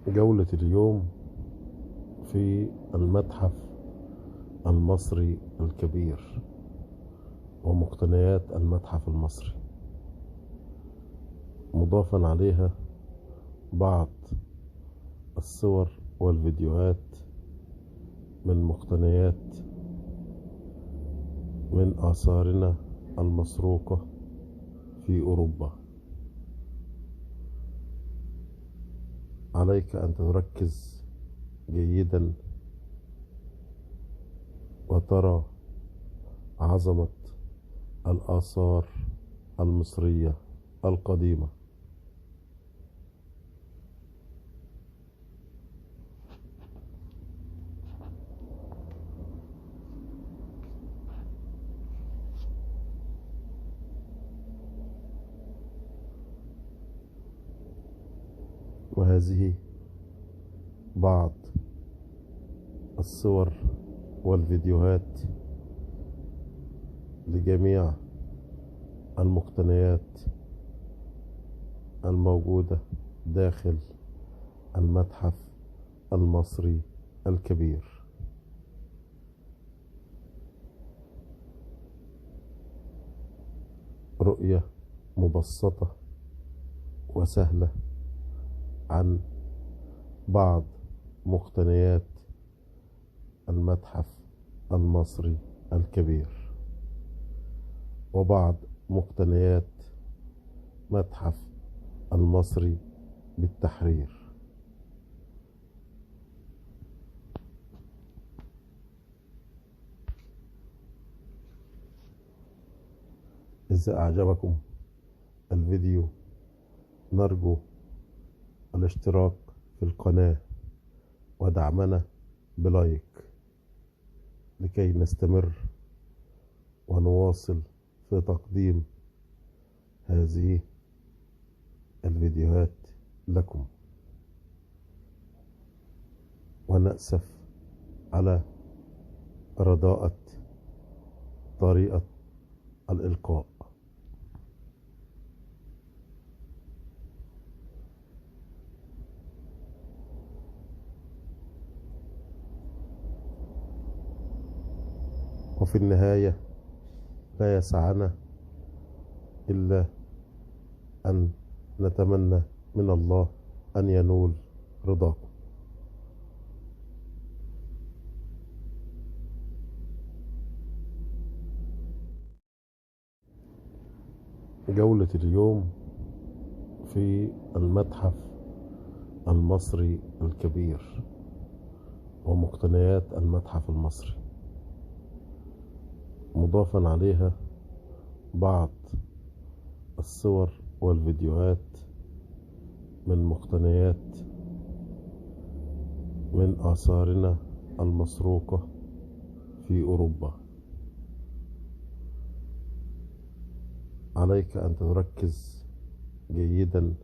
جولة اليوم في المتحف المصري الكبير ومقتنيات المتحف المصري، مضافا عليها بعض الصور والفيديوهات من مقتنيات من آثارنا المسروقة في أوروبا. عليك أن تركز جيدا وترى عظمة الآثار المصرية القديمة. وهذه بعض الصور والفيديوهات لجميع المقتنيات الموجودة داخل المتحف المصري الكبير. رؤية مبسطة وسهلة عن بعض مقتنيات المتحف المصري الكبير وبعض مقتنيات متحف المصري بالتحرير. إذا أعجبكم الفيديو نرجو الاشتراك في القناة ودعمنا بلايك لكي نستمر ونواصل في تقديم هذه الفيديوهات لكم، ونأسف على رداءة طريقة الإلقاء. وفي النهاية لا يسعنا إلا أن نتمنى من الله أن ينول رضاكم. جولة اليوم في المتحف المصري الكبير ومقتنيات المتحف المصري، مضافا عليها بعض الصور والفيديوهات من مقتنيات من آثارنا المسروقة في أوروبا. عليك أن تركز جيدا